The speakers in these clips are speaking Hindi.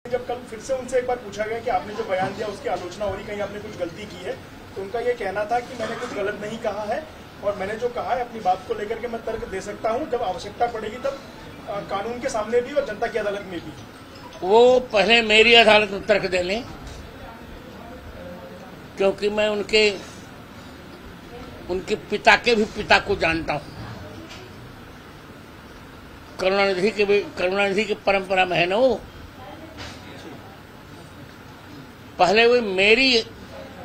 जब कल फिर से उनसे एक बार पूछा गया कि आपने जो बयान दिया उसकी आलोचना हो रही, कहीं आपने कुछ गलती की है, तो उनका ये कहना था कि मैंने कुछ गलत नहीं कहा है और मैंने जो कहा है अपनी बात को लेकर के मैं तर्क दे सकता हूं, जब आवश्यकता पड़ेगी तब कानून के सामने भी और जनता की अदालत में भी। वो पहले मेरी अदालत में तर्क दे लें, क्योंकि मैं उनके पिता के भी पिता को जानता हूं। करुणानिधि की परंपरा में है ना वो। पहले वो मेरी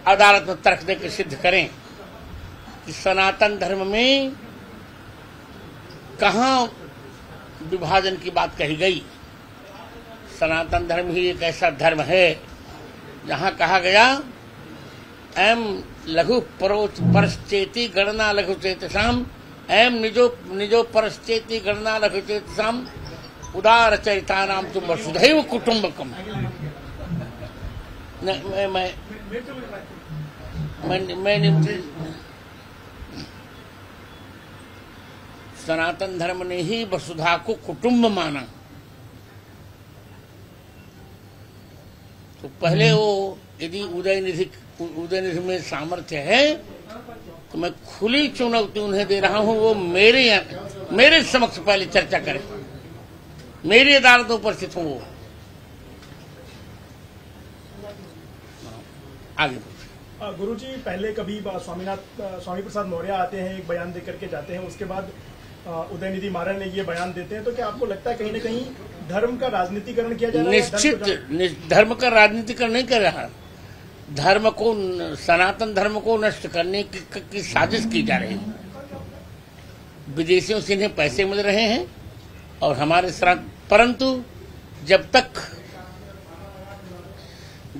अदालत में तर्क देकर सिद्ध करें कि सनातन धर्म में कहां विभाजन की बात कही गई। सनातन धर्म ही एक ऐसा धर्म है जहां कहा गया एम लघु परश्चेति गणना लघु चेतसाम एम निजो परश्चेति गणना लघु चेतसाम उदार चरितानाम तुम वसुधैव कुटुंबकम। मैं सनातन धर्म ने ही वसुधा को कुटुंब माना। तो पहले वो यदि उदयनिधि में सामर्थ्य है तो मैं खुली चुनौती उन्हें दे रहा हूं, वो मेरे समक्ष पहले चर्चा करें, मेरी अदालत में उपस्थित हूं। वो आगे गुरुजी, पहले कभी स्वामी प्रसाद मौर्य आते हैं, एक बयान देकर के जाते हैं, उसके बाद उदयनिधि मारन ने ये बयान देते हैं, तो क्या आपको लगता है कहीं न कहीं धर्म का राजनीतिकरण किया जा रहा है? निश्चित धर्म का राजनीतिकरण नहीं कर रहा। धर्म को, सनातन धर्म को नष्ट करने की साजिश की जा रही है। विदेशियों से इन्हें पैसे मिल रहे हैं और हमारे साथ, परंतु जब तक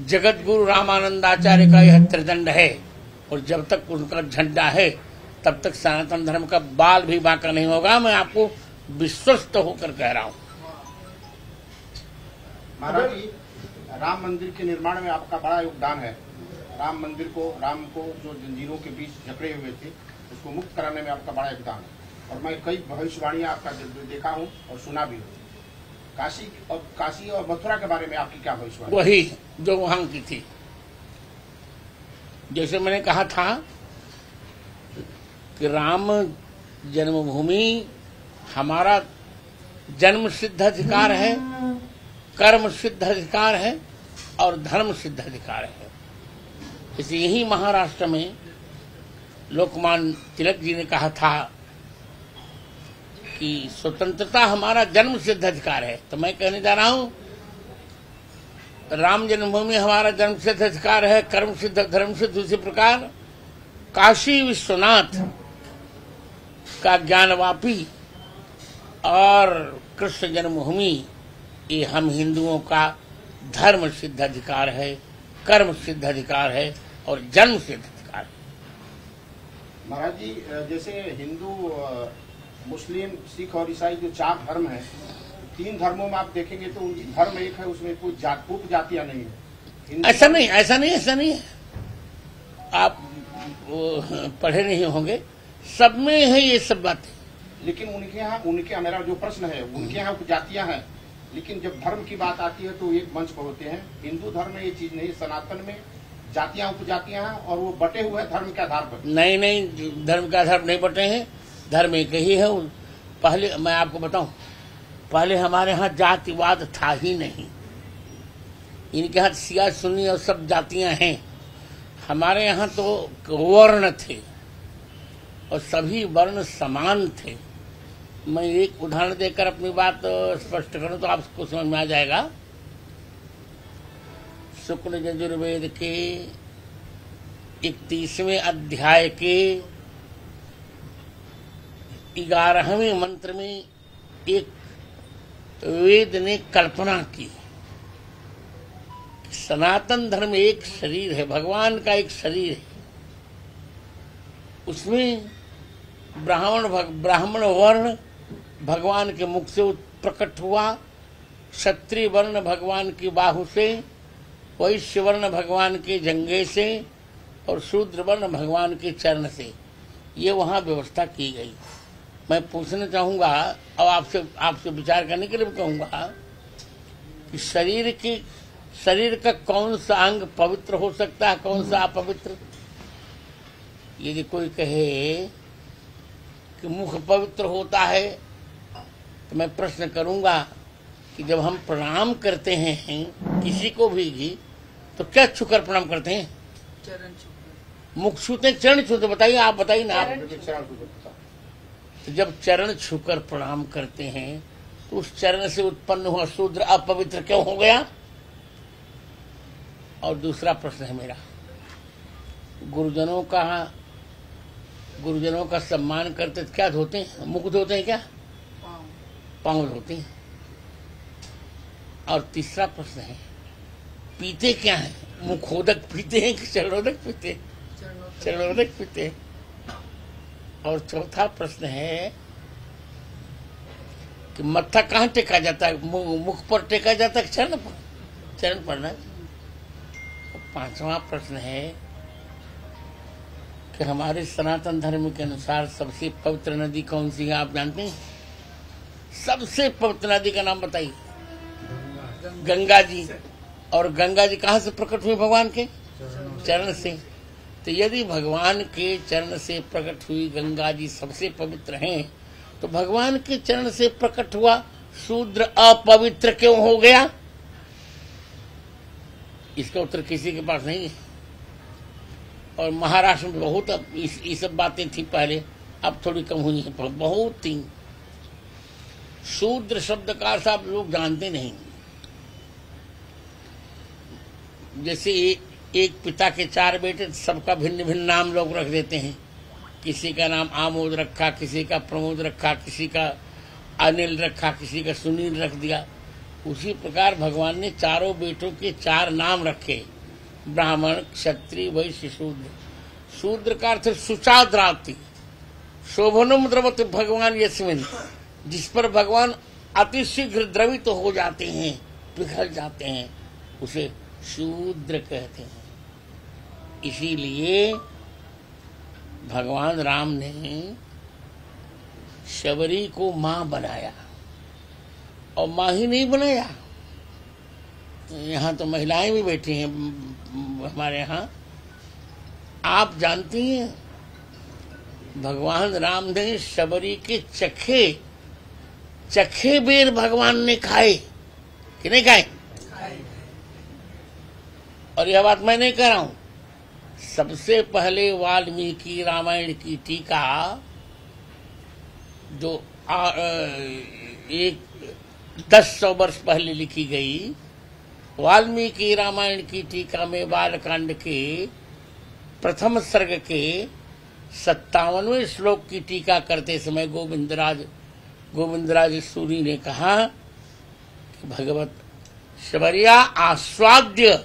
जगत गुरु रामानंदाचार्य का यह त्रिदंड है और जब तक उनका झंडा है तब तक सनातन धर्म का बाल भी बांका नहीं होगा। मैं आपको विश्वस्त होकर कह रहा हूं। महाराज जी, राम मंदिर के निर्माण में आपका बड़ा योगदान है। राम को जो जंजीरों के बीच जकड़े हुए थे उसको मुक्त कराने में आपका बड़ा योगदान है। और मैं कई भविष्यवाणियां आपका देखा हूं और सुना भी हूं। काशी और मथुरा के बारे में आपकी क्या भविष्यवाणी? वही जो वहां की थी। जैसे मैंने कहा था कि राम जन्मभूमि हमारा जन्म सिद्ध अधिकार है, कर्म सिद्ध अधिकार है और धर्म सिद्ध अधिकार है। इसलिए यही महाराष्ट्र में लोकमान्य तिलक जी ने कहा था कि स्वतंत्रता हमारा जन्म सिद्ध अधिकार है। तो मैं कहने जा रहा हूं, राम जन्मभूमि हमारा जन्म सिद्ध अधिकार है, कर्म सिद्ध, धर्म सिद्ध। उसी प्रकार काशी विश्वनाथ का ज्ञानवापी और कृष्ण जन्मभूमि, ये हम हिंदुओं का धर्म सिद्ध अधिकार है, कर्म सिद्ध अधिकार है और जन्म सिद्ध अधिकार है। महाराज जी, जैसे हिंदू, मुस्लिम, सिख और ईसाई जो 4 धर्म है, 3 धर्मों में आप देखेंगे तो उनकी धर्म एक है, उसमें कोई उप जातियां नहीं है। ऐसा नहीं है। आप पढ़े नहीं होंगे, सब में है ये सब बातें। लेकिन उनके मेरा जो प्रश्न है, उनके यहाँ उप जातियां हैं, लेकिन जब धर्म की बात आती है तो एक मंच पर होते हैं। हिंदू धर्म में ये चीज नहीं, सनातन में जातियां उप जातियां हैं और वो बटे हुए धर्म के आधार पर। नहीं, धर्म के आधार पर नहीं बटे हैं, धर्म एक ही है। पहले मैं आपको बताऊं, पहले हमारे यहाँ जातिवाद था ही नहीं। इनके यहाँ सिया सुन्नी और सब जातियां हैं। हमारे यहाँ तो वर्ण थे और सभी वर्ण समान थे। मैं एक उदाहरण देकर अपनी बात स्पष्ट करूं तो आपको समझ में आ जाएगा। शुक्ल यजुर्वेद के 31वें अध्याय के 11वें मंत्र में एक वेद ने कल्पना की, सनातन धर्म एक शरीर है, भगवान का एक शरीर है। उसमें ब्राह्मण वर्ण भगवान के मुख से प्रकट हुआ, क्षत्रिय वर्ण भगवान की बाहु से, वैश्य वर्ण भगवान के जंघे से और शूद्र वर्ण भगवान के चरण से। ये वहां व्यवस्था की गई। मैं पूछना चाहूंगा और आपसे विचार करने के लिए भी कहूंगा कि शरीर का कौन सा अंग पवित्र हो सकता है, कौन सा अपवित्र। यदि कोई कहे कि मुख पवित्र होता है तो मैं प्रश्न करूंगा कि जब हम प्रणाम करते हैं किसी को भी तो क्या छूकर प्रणाम करते हैं? चरण छूकर। मुख छूते, चरण छूते? बताइए, आप बताइए ना। आप चरण तो जब चरण छूकर प्रणाम करते हैं तो उस चरण से उत्पन्न हुआ शूद्र अपवित्र क्यों हो गया? और दूसरा प्रश्न है मेरा, गुरुजनों का सम्मान करते क्या धोते हैं? मुख धोते हैं क्या? पांव धोते हैं। और तीसरा प्रश्न है, पीते क्या है? मुखोदक पीते हैं कि चरणोदक पीते हैं? चरणोदक पीते हैं। और चौथा प्रश्न है कि मत्था कहाँ टेका जाता है? मुख पर टेका जाता है, चरण पर? चरण पर ना। और पांचवा प्रश्न है कि हमारे सनातन धर्म के अनुसार सबसे पवित्र नदी कौन सी है, आप जानते हैं? सबसे पवित्र नदी का नाम बताइए। गंगा जी। और गंगा जी कहाँ से प्रकट हुई? भगवान के चरण से। तो यदि भगवान के चरण से प्रकट हुई गंगा जी सबसे पवित्र हैं, तो भगवान के चरण से प्रकट हुआ शूद्र अपवित्र क्यों हो गया? इसका उत्तर किसी के पास नहीं है। और महाराष्ट्र में बहुत ये सब बातें थी पहले, अब थोड़ी कम हुई है, बहुत थी। शूद्र शब्द का अर्थ आप लोग जानते नहीं। जैसे एक पिता के 4 बेटे, सबका भिन्न भिन्न नाम लोग रख देते हैं। किसी का नाम आमोद रखा, किसी का प्रमोद रखा, किसी का अनिल रखा, किसी का सुनील रख दिया। उसी प्रकार भगवान ने चारों बेटों के 4 नाम रखे, ब्राह्मण, क्षत्रिय, वैश्य, शूद्र। शूद्र का अर्थ सुचाद्राति, शोभनम द्रवत भगवान यस्मिन, जिस पर भगवान अतिशीघ्र द्रवित हो जाते हैं, पिघल जाते हैं, उसे शूद्र कहते हैं। इसीलिए भगवान राम ने शबरी को मां बनाया। और मां ही नहीं बनाया, यहाँ तो महिलाएं भी बैठी हैं हमारे यहाँ। आप जानती हैं भगवान राम ने शबरी के चखे बेर भगवान ने खाए कि नहीं खाए? और यह बात मैं नहीं कह रहा हूं। सबसे पहले वाल्मीकि रामायण की टीका जो 1000 वर्ष पहले लिखी गई, वाल्मीकि रामायण की टीका में बालकांड के प्रथम सर्ग के 57वें श्लोक की टीका करते समय गोविंदराज सूरी ने कहा कि भगवत शबर्या आस्वाद्य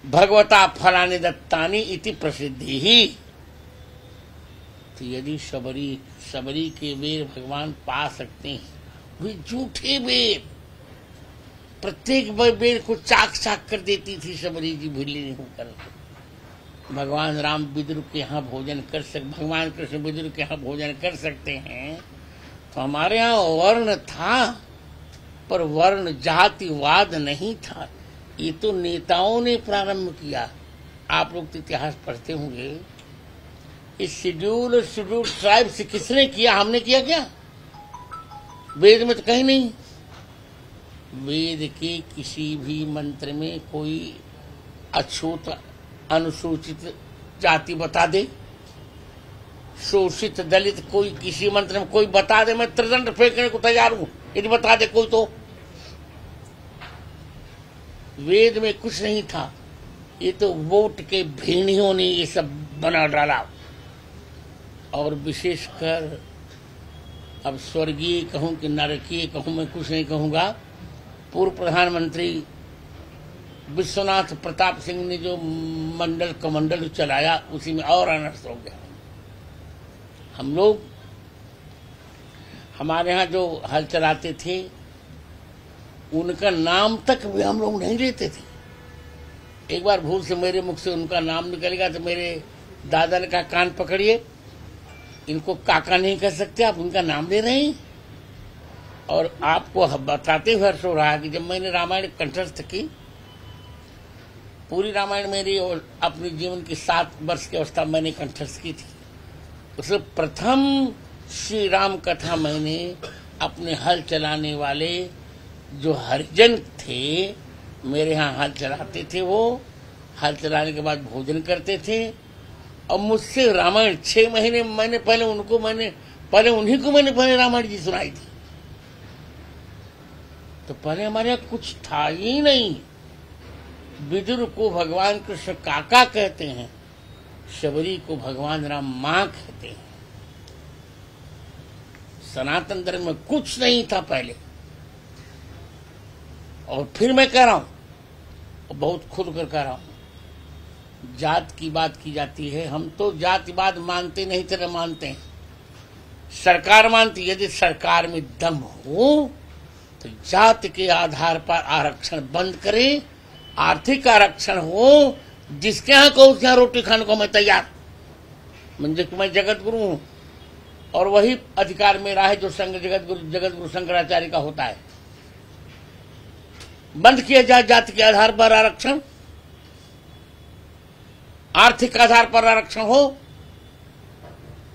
भगवता फलानि दत्तानि इति प्रसिद्धि ही। तो यदि शबरी के बेर भगवान पा सकते हैं, वे झूठे बेर, प्रत्येक बेर को चाक कर देती थी शबरी जी भिल्ली होकर। भगवान राम विदुर के यहाँ भोजन कर भगवान कृष्ण विदुर के यहाँ भोजन कर सकते हैं, तो हमारे यहाँ वर्ण था, पर वर्ण जातिवाद नहीं था। ये तो नेताओं ने प्रारंभ किया। आप लोग तो इतिहास पढ़ते होंगे। इस शेड्यूल ट्राइब से किसने किया? हमने किया क्या? वेद में तो कहीं नहीं। वेद के किसी भी मंत्र में कोई अछूत अनुसूचित जाति बता दे, शोषित दलित, कोई किसी मंत्र में कोई बता दे, मैं त्रिदंड फेंकने को तैयार हूं यदि बता दे कोई। तो वेद में कुछ नहीं था। ये तो वोट के भेड़ियों ने ये सब बना डाला। और विशेषकर अब स्वर्गीय कहूं कि नरकीय कहूं, मैं कुछ नहीं कहूंगा, पूर्व प्रधानमंत्री विश्वनाथ प्रताप सिंह ने जो मंडल कमंडल चलाया, उसी में और अनर्थ हो गया। हम लोग, हमारे यहाँ जो हल चलाते थे, उनका नाम तक भी हम लोग नहीं लेते थे। एक बार भूल से मेरे मुख से उनका नाम निकलेगा तो मेरे दादा ने कहा, कान पकड़िए, इनको काका नहीं कह सकते, आप उनका नाम ले रहे हैं। और आपको बताते हुए हर्ष हो रहा है कि जब मैंने रामायण कंठस्थ की, पूरी रामायण मेरी और अपने जीवन की 7 वर्ष की अवस्था मैंने कंठस्थ की थी। उसमें प्रथम श्री राम कथा मैंने अपने हल चलाने वाले जो हरिजन थे, मेरे यहाँ हल चलाते थे, वो हल चलाने के बाद भोजन करते थे और मुझसे रामायण 6 महीने मैंने पहले उन्हीं को मैंने रामायण जी सुनाई थी। तो पहले हमारे यहाँ कुछ था ही नहीं। विदुर को भगवान कृष्ण काका कहते हैं, शबरी को भगवान राम माँ कहते हैं। सनातन धर्म में कुछ नहीं था पहले। और फिर मैं कह रहा हूं, और बहुत खुद कर कह रहा हूं, जात की बात की जाती है। हम तो जातिवाद मानते नहीं थे, न मानते हैं। सरकार मानती, यदि सरकार में दम हो तो जात के आधार पर आरक्षण बंद करे, आर्थिक आरक्षण हो, जिसके यहाँ को उसके यहाँ रोटी खाने को मैं तैयार। मैं जगत गुरु हूं और वही अधिकार मेरा है जो संघ जगत गुरु शंकराचार्य का होता है। बंद किया जाए जाति के आधार पर आरक्षण, आर्थिक आधार पर आरक्षण हो।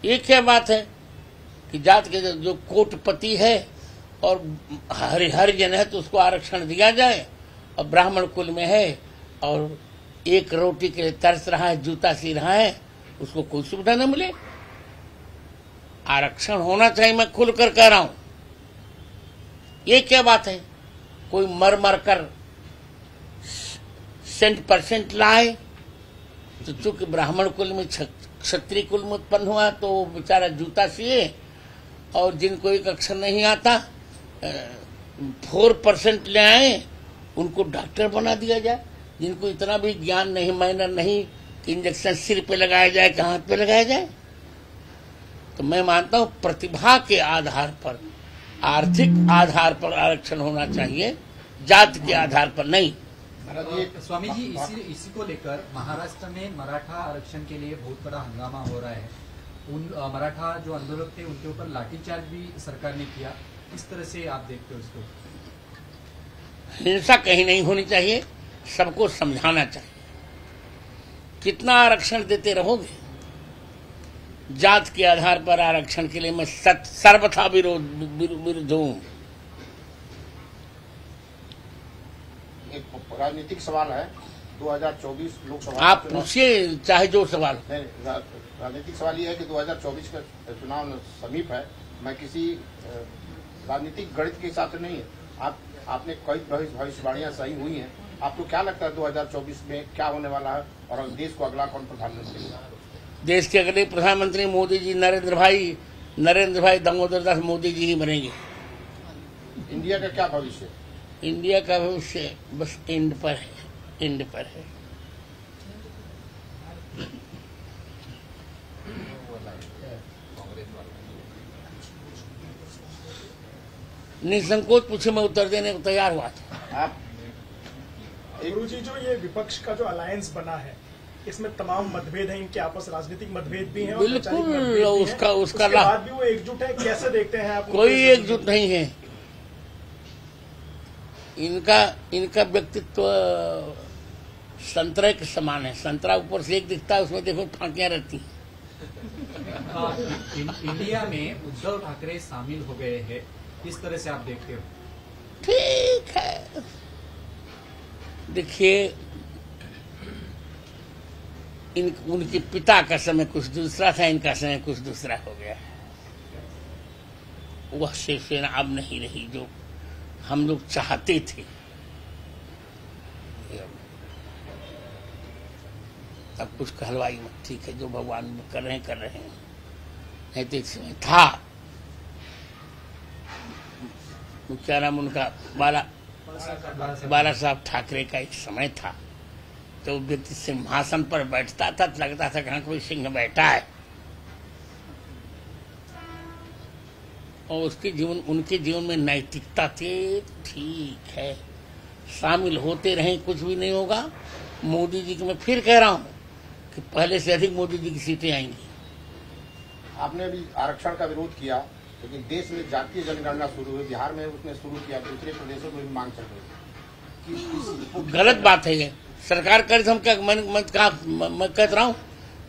ये क्या बात है कि जात के जो कोटपति है और हरिजन है तो उसको आरक्षण दिया जाए, और ब्राह्मण कुल में है और एक रोटी के लिए तरस रहा है, जूता सी रहा है, उसको कोई सुविधा न मिले। आरक्षण होना चाहिए, मैं खुलकर कह रहा हूं। ये क्या बात है? कोई मर कर % लाए तो चूंकि ब्राह्मण कुल में क्षत्रिय कुल में उत्पन्न हुआ तो वो बेचारा जूता सिए, और जिनको एक अक्षर नहीं आता 4% ले आए उनको डॉक्टर बना दिया जाए। जिनको इतना भी ज्ञान नहीं, मैनर नहीं कि इंजेक्शन सिर पे लगाया जाए कि हाथ पे लगाया जाए। तो मैं मानता हूं प्रतिभा के आधार पर, आर्थिक आधार पर आरक्षण होना चाहिए, जात के आधार पर नहीं। स्वामी जी, इसी को लेकर महाराष्ट्र में मराठा आरक्षण के लिए बहुत बड़ा हंगामा हो रहा है। उन मराठा जो आंदोलक थे उनके ऊपर लाठीचार्ज भी सरकार ने किया। इस तरह से आप देखते हो इसको? हिंसा कहीं नहीं होनी चाहिए, सबको समझाना चाहिए। कितना आरक्षण देते रहोगे? जात के आधार पर आरक्षण के लिए मैं सर्वथा विरुद्ध हूं। एक राजनीतिक सवाल है। 2024 लोकसभा आप पूछिए चाहे जो सवाल। राजनीतिक सवाल ये है कि 2024 का चुनाव समीप है। मैं किसी राजनीतिक गणित के हिसाब से नहीं है, आपने कई भविष्यवाणियां सही हुई हैं। आपको क्या लगता है 2024 में क्या होने वाला है और देश को अगला कौन प्रधानमंत्री होगा? देश के अगले प्रधानमंत्री मोदी जी, नरेंद्र भाई दामोदर दास मोदी जी ही बनेंगे। इंडिया का क्या भविष्य? इंडिया का भविष्य बस एंड पर है। निसंकोच पूछे, मैं उत्तर देने को तैयार हुआ था। आप गुरुजी, जो ये विपक्ष का जो अलायंस बना है, इसमें तमाम मतभेद हैं, इनके आपस राजनीतिक मतभेद भी हैं, बिल्कुल। उसका बाद भी वो एकजुट है, कैसे देखते हैं आप? कोई एकजुट नहीं है। इनका व्यक्तित्व संतरे के समान है। संतरा ऊपर से एक दिखता है, उसमें देखो फांकियां रहती हैं। इंडिया में उद्धव ठाकरे शामिल हो गए हैं, किस तरह से आप देखते हो? ठीक है, देखिए उनके पिता का समय कुछ दूसरा था, इनका समय कुछ दूसरा हो गया। वह शिवसेना अब नहीं रही जो हम लोग चाहते थे। अब कुछ कहलवाई मत, ठीक है, जो भगवान कर रहे हैं। नहीं तो एक समय था, क्या नाम उनका, बाला साहब ठाकरे का एक समय था, तो व्यक्ति सिंहासन पर बैठता था तो लगता था कहाँ कोई सिंह बैठा है। और उनके जीवन में नैतिकता थी। ठीक है, शामिल होते रहे, कुछ भी नहीं होगा। मोदी जी को मैं फिर कह रहा हूं कि पहले से अधिक मोदी जी की सीटें आएंगी। आपने अभी आरक्षण का विरोध किया, लेकिन देश में जातीय जनगणना शुरू हुई, बिहार में उसने शुरू किया, दूसरे प्रदेशों में भी मांग चल रही थी। गलत बात है ये। सरकार करे तो हम क्या, मैं कहता रहा हूँ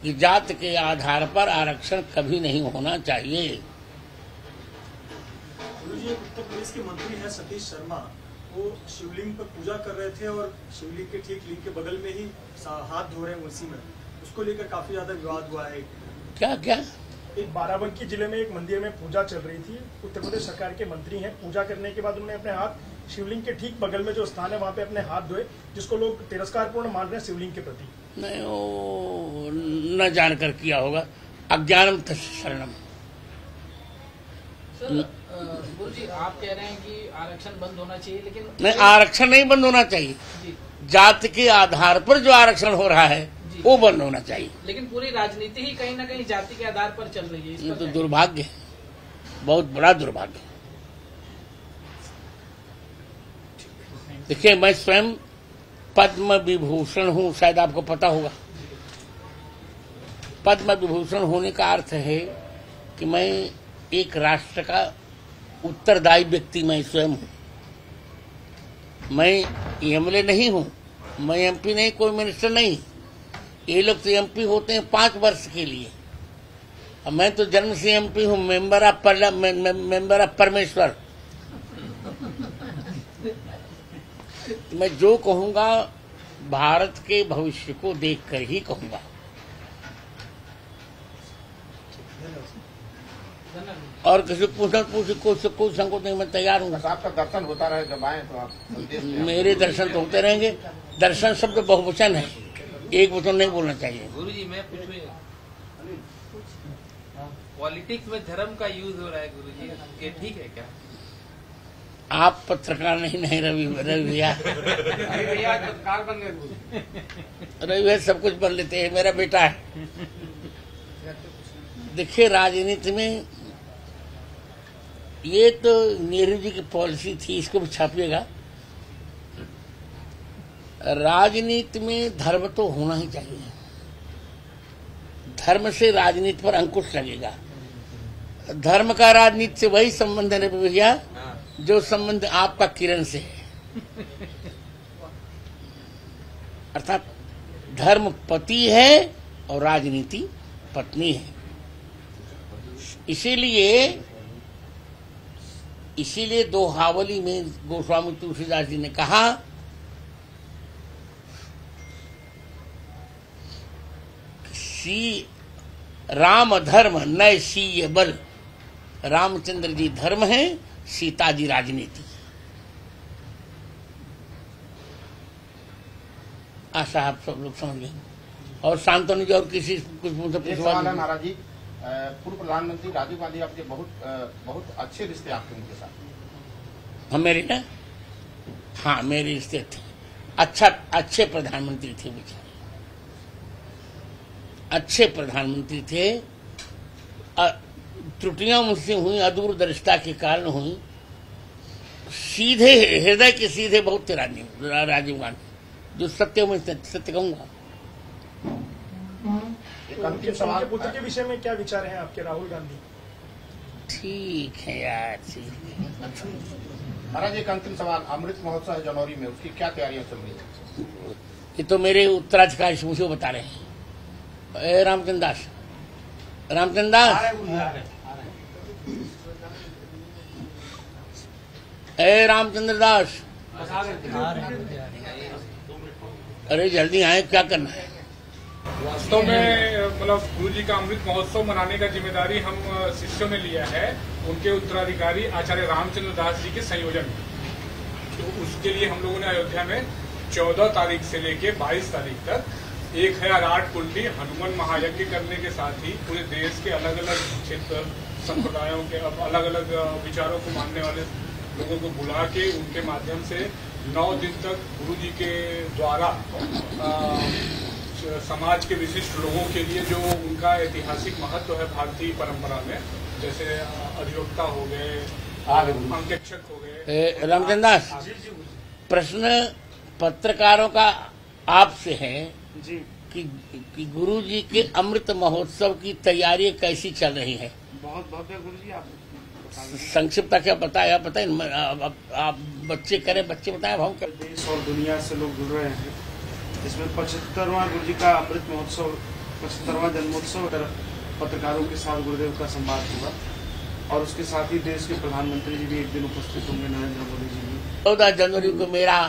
कि जात के आधार पर आरक्षण कभी नहीं होना चाहिए। गुरुजी, उत्तर प्रदेश के मंत्री हैं सतीश शर्मा, वो शिवलिंग पर पूजा कर रहे थे और शिवलिंग के ठीक लिंग के बगल में ही हाथ धो रहे हैं उसी में, उसको लेकर काफी ज्यादा विवाद हुआ है। क्या क्या एक बाराबंकी जिले में एक मंदिर में पूजा चल रही थी, उत्तर प्रदेश सरकार के मंत्री हैं, पूजा करने के बाद उन्होंने अपने हाथ शिवलिंग के ठीक बगल में जो स्थान है वहाँ पे अपने हाथ धोए, जिसको लोग तिरस्कारपूर्ण मान रहे हैं शिवलिंग के प्रति। नहीं, वो न जानकर किया होगा, अज्ञानम तस्य शरणम। गुरुजी, आप कह रहे हैं कि आरक्षण बंद होना चाहिए, लेकिन नहीं, आरक्षण नहीं बंद होना चाहिए। जात के आधार पर जो आरक्षण हो रहा है वो बंद होना चाहिए। लेकिन पूरी राजनीति ही कहीं न कहीं जाति के आधार पर चल रही है। ये तो दुर्भाग्य है, बहुत बड़ा दुर्भाग्य है। देखिए, मैं स्वयं पद्म विभूषण हूँ, शायद आपको पता होगा। पद्म विभूषण होने का अर्थ है कि मैं एक राष्ट्र का उत्तरदायी व्यक्ति मैं स्वयं हूँ। मैं एमएलए नहीं हूँ, मैं एमपी नहीं, कोई मिनिस्टर नहीं। ये लोग तो एमपी होते हैं 5 वर्ष के लिए, और मैं तो जन्म से एमपी हूँ, मेंबर ऑफ परमेश्वर। मैं जो कहूंगा भारत के भविष्य को देखकर ही कहूंगा। और किसी कुछ संकोच नहीं, मैं तैयार हूँ। आपका दर्शन होता रहे, जब आए तो आप संदेश दें। मेरे दर्शन तो होते रहेंगे। दर्शन शब्द बहुवचन है, एक वचन नहीं बोलना चाहिए। गुरुजी, मैं पूछूं, पॉलिटिक्स में धर्म का यूज हो रहा है गुरुजी, ये ठीक है क्या? आप पत्रकार नहीं रवि भैया। पत्रकार बन गए। रवि भैया सब कुछ बन लेते हैं, मेरा बेटा है। देखिए, राजनीति में ये तो नेहरू जी की पॉलिसी थी, इसको भी छापिएगा। राजनीति में धर्म तो होना ही चाहिए, धर्म से राजनीति पर अंकुश लगेगा। धर्म का राजनीति से वही संबंध है भैया जो संबंध आपका किरण से है। अर्थात धर्म पति है और राजनीति पत्नी है। इसीलिए दोहावली में गोस्वामी तुलसीदास जी ने कहा, राम धर्म नय सीय बल। रामचंद्र जी धर्म है, सीता जी राजनीति। आशा आप सब लोग समझ गए। और शांतनु जी और किसी कुछ सवाल है महाराज जी, पूर्व प्रधानमंत्री राजीव गांधी आपके बहुत अच्छे रिश्ते आपके उनके साथ। हम मेरे ना, हाँ मेरे रिश्ते थे, अच्छे प्रधानमंत्री थे, बेचारे अच्छे प्रधानमंत्री थे। त्रुटियां मुझसे हुई, अदूरदर्शिता के कारण हुई। सीधे हृदय के सीधे बहुत थे राजीव गांधी, जो सत्य में सत्य कहूंगा। अंतिम सवाल, पुत्र के विषय में क्या विचार हैं आपके राहुल गांधी? ठीक है यार, महाराज एक अंतिम सवाल, अमृत महोत्सव है जनवरी में, उसकी क्या तैयारियां चल रही है? ये तो मेरे उत्तराधिकारी मुझे बता रहे हैं। रामचंद्र दास, रामचंद्र दास, अरे जल्दी आए, क्या करना है? वास्तव में मतलब गुरु जी का अमृत महोत्सव मनाने का जिम्मेदारी हम शिष्यों ने लिया है, उनके उत्तराधिकारी आचार्य रामचंद्र दास जी के संयोजन में। तो उसके लिए हम लोगों ने अयोध्या में 14 तारीख से लेके 22 तारीख तक 1008 कुंडी हनुमान महायज्ञ करने के साथ ही पूरे देश के अलग अलग क्षेत्र संप्रदायों के अलग अलग विचारों को मानने वाले लोगों को बुला के उनके माध्यम से 9 दिन तक गुरु जी के द्वारा समाज के विशिष्ट लोगों के लिए जो उनका ऐतिहासिक महत्व है भारतीय परंपरा में, जैसे अधिवक्ता हो गए, अंकेक्षक हो गए। रामचंद्र दास, प्रश्न पत्रकारों का आपसे है जी कि गुरु जी के अमृत महोत्सव की तैयारी कैसी चल रही है? बहुत बहुत गुरु जी, आप संक्षिप्त क्या बताया पता है, आप बच्चे करें, बच्चे बताएं, हम करें। देश और दुनिया से लोग जुड़ रहे हैं, इसमें 75वां गुरु जी का अमृत महोत्सव, 75वां जन्मोत्सव पत्रकारों के साथ गुरुदेव का संवाद हुआ, और उसके साथ ही देश के प्रधानमंत्री जी भी एक दिन उपस्थित होंगे, नरेंद्र मोदी जी भी। 14 जनवरी को मेरा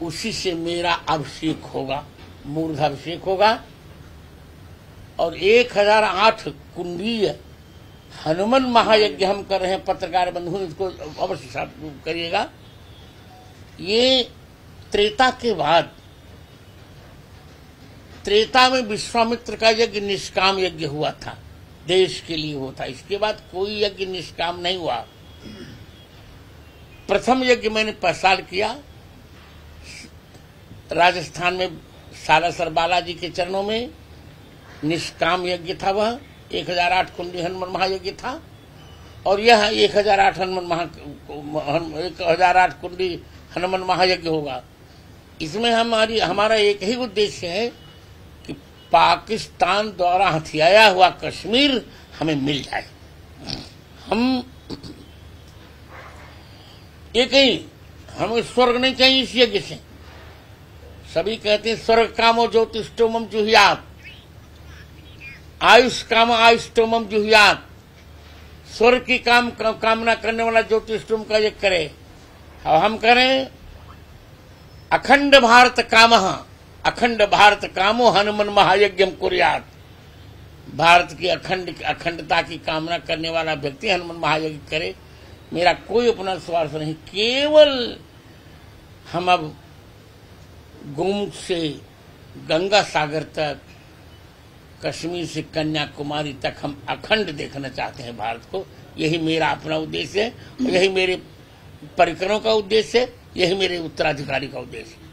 उसी से मेरा अभिषेक होगा, मूर्धाभिषेक होगा, और 1008 कुंडीय हनुमान महायज्ञ हम कर रहे हैं। पत्रकार बंधु इसको अवश्य करिएगा। ये त्रेता के बाद, त्रेता में विश्वामित्र का यज्ञ निष्काम यज्ञ हुआ था, देश के लिए हुआ था। इसके बाद कोई यज्ञ निष्काम नहीं हुआ। प्रथम यज्ञ मैंने 5 साल किया राजस्थान में, सालासर बालाजी के चरणों में निष्काम यज्ञ था। वह 1008 कुंडी हनुमान महायज्ञ था, और यह 1008 कुंडी हनुमान महायज्ञ होगा। इसमें हमारा एक ही उद्देश्य है कि पाकिस्तान द्वारा हथियाया हुआ कश्मीर हमें मिल जाए। हम एक ही, हमें स्वर्ग नहीं चाहिए इस यज्ञ से। सभी कहते हैं स्वर्ग कामो ज्योतिष्टोमम जुहियात, आयुष काम आयुष्टोमम जुहियात। स्वर्ग की कामना करने वाला ज्योतिष्टोम का यज्ञ करे। अब हम करें अखंड भारत कामः, अखंड भारत कामो हनुमान महायज्ञम कुर्यात। भारत की अखंडता की कामना करने वाला व्यक्ति हनुमान महायज्ञ करे। मेरा कोई अपना स्वार्थ नहीं, केवल हम अब गोमुख से गंगा सागर तक, कश्मीर से कन्याकुमारी तक हम अखंड देखना चाहते हैं भारत को। यही मेरा अपना उद्देश्य है, यही मेरे परिकरों का उद्देश्य है, यही मेरे उत्तराधिकारी का उद्देश्य है।